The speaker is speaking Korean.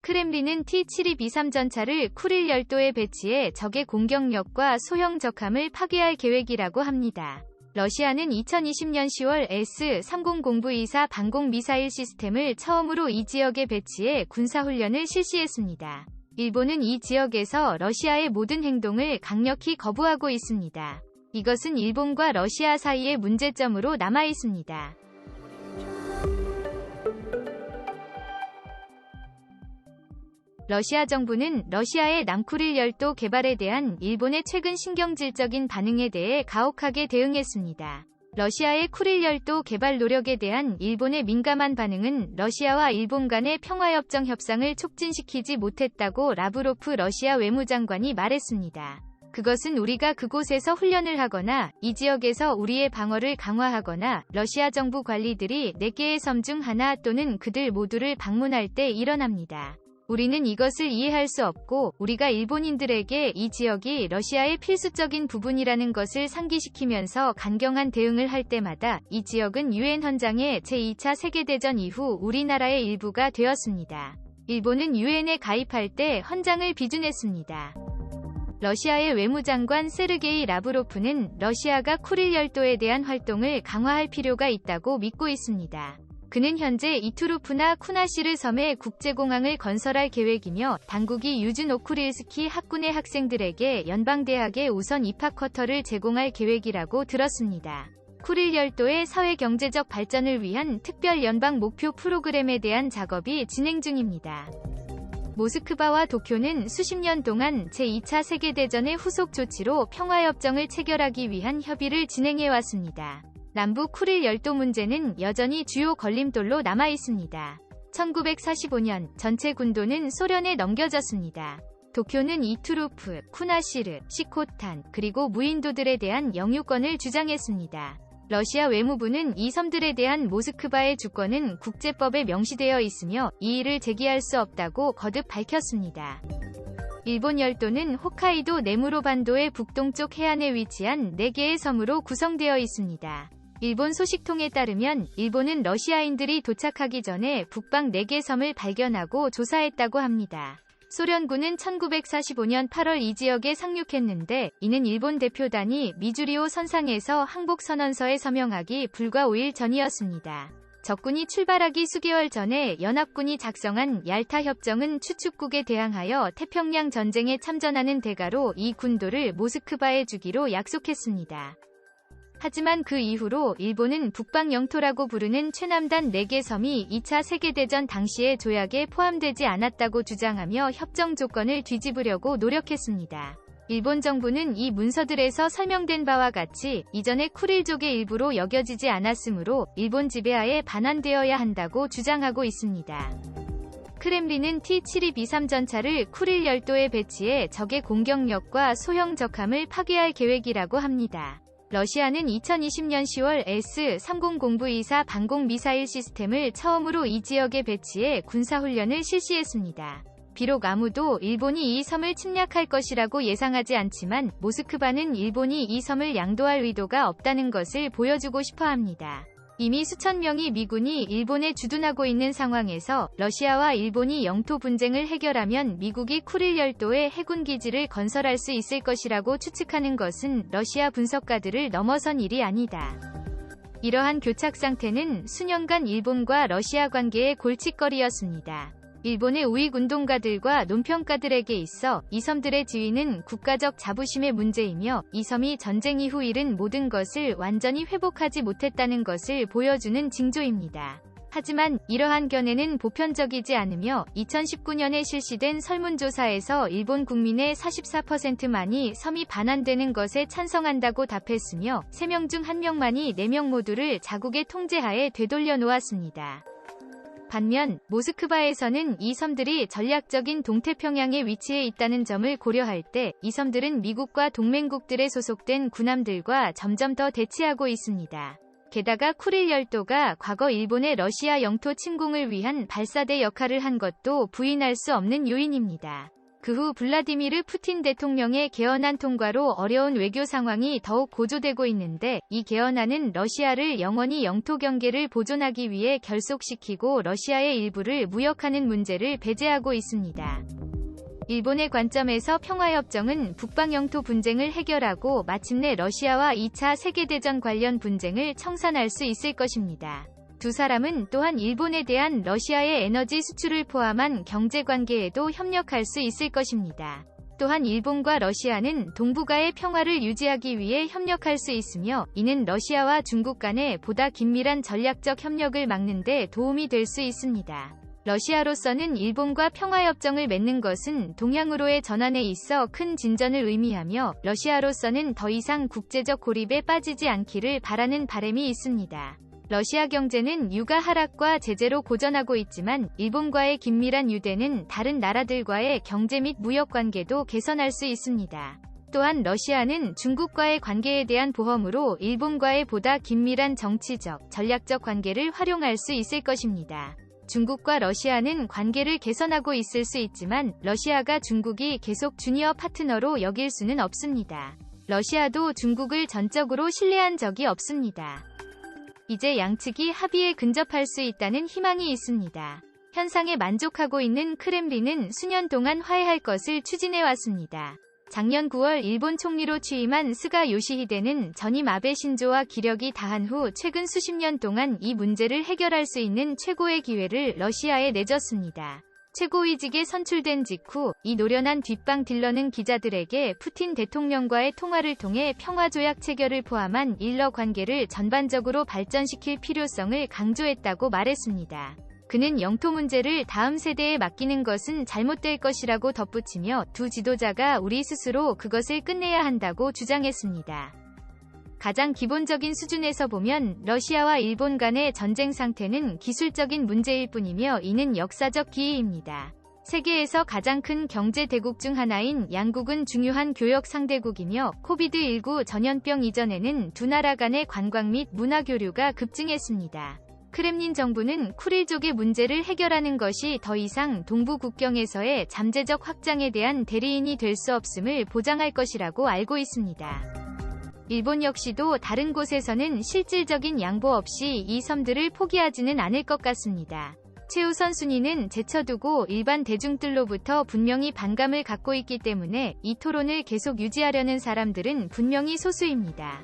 크렘린은 T-72B3 전차를 쿠릴 열도에 배치해 적의 공격력과 소형 적함을 파괴할 계획이라고 합니다. 러시아는 2020년 10월 S-300924 방공 미사일 시스템을 처음으로 이 지역에 배치해 군사훈련을 실시했습니다. 일본은 이 지역에서 러시아의 모든 행동을 강력히 거부하고 있습니다. 이것은 일본과 러시아 사이의 문제점으로 남아 있습니다. 러시아 정부는 러시아의 남쿠릴 열도 개발에 대한 일본의 최근 신경질적인 반응에 대해 가혹하게 대응했습니다. 러시아의 쿠릴 열도 개발 노력에 대한 일본의 민감한 반응은 러시아와 일본 간의 평화협정 협상을 촉진시키지 못했다고 라브로프 러시아 외무장관이 말했습니다. 그것은 우리가 그곳에서 훈련을 하거나 이 지역에서 우리의 방어를 강화하거나 러시아 정부 관리들이 4개의 섬 중 하나 또는 그들 모두를 방문할 때 일어납니다. 우리는 이것을 이해할 수 없고 우리가 일본인들에게 이 지역이 러시아의 필수적인 부분이라는 것을 상기시키면서 강경한 대응을 할 때마다 이 지역은 유엔 헌장의 제2차 세계대전 이후 우리나라의 일부가 되었습니다. 일본은 유엔에 가입할 때 헌장을 비준했습니다. 러시아의 외무장관 세르게이 라브로프는 러시아가 쿠릴 열도에 대한 활동을 강화할 필요가 있다고 믿고 있습니다. 그는 현재 이투루프나 쿠나시르 섬에 국제공항을 건설할 계획이며 당국이 유준 오쿠릴스키 학군의 학생들에게 연방대학의 우선 입학 쿼터를 제공할 계획이라고 들었습니다. 쿠릴 열도의 사회경제적 발전을 위한 특별 연방 목표 프로그램에 대한 작업이 진행 중입니다. 모스크바와 도쿄는 수십 년 동안 제2차 세계대전의 후속 조치로 평화협정을 체결하기 위한 협의를 진행해왔습니다. 남북 쿠릴 열도 문제는 여전히 주요 걸림돌로 남아 있습니다. 1945년 전체 군도는 소련에 넘겨졌습니다. 도쿄는 이투루프, 쿠나시르, 시코탄, 그리고 무인도들에 대한 영유권을 주장했습니다. 러시아 외무부는 이 섬들에 대한 모스크바의 주권은 국제법에 명시되어 있으며 이의를 제기할 수 없다고 거듭 밝혔습니다. 일본 열도는 홋카이도 네무로 반도의 북동쪽 해안에 위치한 4개의 섬으로 구성되어 있습니다. 일본 소식통에 따르면 일본은 러시아인들이 도착하기 전에 북방 4개 섬을 발견하고 조사했다고 합니다. 소련군은 1945년 8월 이 지역에 상륙했는데 이는 일본 대표단이 미주리오 선상에서 항복선언서에 서명하기 불과 5일 전이었습니다. 적군이 출발하기 수개월 전에 연합군이 작성한 얄타 협정은 추축국에 대항하여 태평양 전쟁에 참전하는 대가로 이 군도를 모스크바에 주기로 약속했습니다. 하지만 그 이후로 일본은 북방 영토라고 부르는 최남단 4개 섬이 2차 세계대전 당시의 조약에 포함되지 않았다고 주장하며 협정 조건을 뒤집으려고 노력했습니다. 일본 정부는 이 문서들에서 설명된 바와 같이 이전의 쿠릴족의 일부로 여겨지지 않았으므로 일본 지배하에 반환되어야 한다고 주장하고 있습니다. 크렘린은 T-72B3 전차를 쿠릴 열도에 배치해 적의 공격력과 소형 적함을 파괴할 계획이라고 합니다. 러시아는 2020년 10월 S-300924 방공 미사일 시스템을 처음으로 이 지역에 배치해 군사훈련을 실시했습니다. 비록 아무도 일본이 이 섬을 침략할 것이라고 예상하지 않지만 모스크바는 일본이 이 섬을 양도할 의도가 없다는 것을 보여주고 싶어합니다. 이미 수천 명의 미군이 일본에 주둔하고 있는 상황에서 러시아와 일본이 영토 분쟁을 해결하면 미국이 쿠릴 열도에 해군 기지를 건설할 수 있을 것이라고 추측하는 것은 러시아 분석가들을 넘어선 일이 아니다. 이러한 교착 상태는 수년간 일본과 러시아 관계의 골칫거리였습니다. 일본의 우익운동가들과 논평가들에게 있어 이 섬들의 지위는 국가적 자부심의 문제이며 이 섬이 전쟁 이후 잃은 모든 것을 완전히 회복하지 못했다는 것을 보여주는 징조입니다. 하지만 이러한 견해는 보편적이지 않으며 2019년에 실시된 설문조사에서 일본 국민의 44%만이 섬이 반환되는 것에 찬성한다고 답했으며 3명 중 1명만이 4명 모두를 자국의 통제하에 되돌려 놓았습니다. 반면 모스크바에서는 이 섬들이 전략적인 동태평양에 위치해 있다는 점을 고려할 때 이 섬들은 미국과 동맹국들에 소속된 군함들과 점점 더 대치하고 있습니다. 게다가 쿠릴 열도가 과거 일본의 러시아 영토 침공을 위한 발사대 역할을 한 것도 부인할 수 없는 요인입니다. 그 후 블라디미르 푸틴 대통령의 개헌안 통과로 어려운 외교 상황이 더욱 고조되고 있는데, 이 개헌안은 러시아를 영원히 영토 경계를 보존하기 위해 결속시키고 러시아의 일부를 무역하는 문제를 배제하고 있습니다. 일본의 관점에서 평화협정은 북방 영토 분쟁을 해결하고 마침내 러시아와 2차 세계대전 관련 분쟁을 청산할 수 있을 것입니다. 두 사람은 또한 일본에 대한 러시아의 에너지 수출을 포함한 경제관계에도 협력할 수 있을 것입니다. 또한 일본과 러시아는 동북아의 평화를 유지하기 위해 협력할 수 있으며, 이는 러시아와 중국 간의 보다 긴밀한 전략적 협력을 막는 데 도움이 될 수 있습니다. 러시아로서는 일본과 평화협정을 맺는 것은 동양으로의 전환에 있어 큰 진전을 의미하며, 러시아로서는 더 이상 국제적 고립에 빠지지 않기를 바라는 바람이 있습니다. 러시아 경제는 유가 하락과 제재로 고전하고 있지만, 일본과의 긴밀한 유대는 다른 나라들과의 경제 및 무역 관계도 개선할 수 있습니다. 또한 러시아는 중국과의 관계에 대한 보험으로 일본과의 보다 긴밀한 정치적, 전략적 관계를 활용할 수 있을 것입니다. 중국과 러시아는 관계를 개선하고 있을 수 있지만, 러시아가 중국이 계속 주니어 파트너로 여길 수는 없습니다. 러시아도 중국을 전적으로 신뢰한 적이 없습니다. 이제 양측이 합의에 근접할 수 있다는 희망이 있습니다. 현상에 만족하고 있는 크렘린은 수년 동안 화해할 것을 추진해왔습니다. 작년 9월 일본 총리로 취임한 스가 요시히데는 전임 아베 신조와 기력이 다한 후 최근 수십 년 동안 이 문제를 해결할 수 있는 최고의 기회를 러시아에 내줬습니다. 최고위직에 선출된 직후 이 노련한 뒷방 딜러는 기자들에게 푸틴 대통령과의 통화를 통해 평화조약 체결을 포함한 일러 관계를 전반적으로 발전시킬 필요성을 강조했다고 말했습니다. 그는 영토 문제를 다음 세대에 맡기는 것은 잘못될 것이라고 덧붙이며, 두 지도자가 우리 스스로 그것을 끝내야 한다고 주장했습니다. 가장 기본적인 수준에서 보면 러시아와 일본 간의 전쟁 상태는 기술적인 문제일 뿐이며, 이는 역사적 기회입니다. 세계에서 가장 큰 경제 대국 중 하나인 양국은 중요한 교역 상대국이며, 코비드19 전염병 이전에는 두 나라 간의 관광 및 문화 교류가 급증했습니다. 크렘린 정부는 쿠릴족의 문제를 해결하는 것이 더 이상 동부 국경에서의 잠재적 확장에 대한 대리인이 될 수 없음을 보장할 것이라고 알고 있습니다. 일본 역시도 다른 곳에서는 실질적인 양보 없이 이 섬들을 포기하지는 않을 것 같습니다. 최우선 순위는 제쳐두고 일반 대중들로부터 분명히 반감을 갖고 있기 때문에 이 토론을 계속 유지하려는 사람들은 분명히 소수입니다.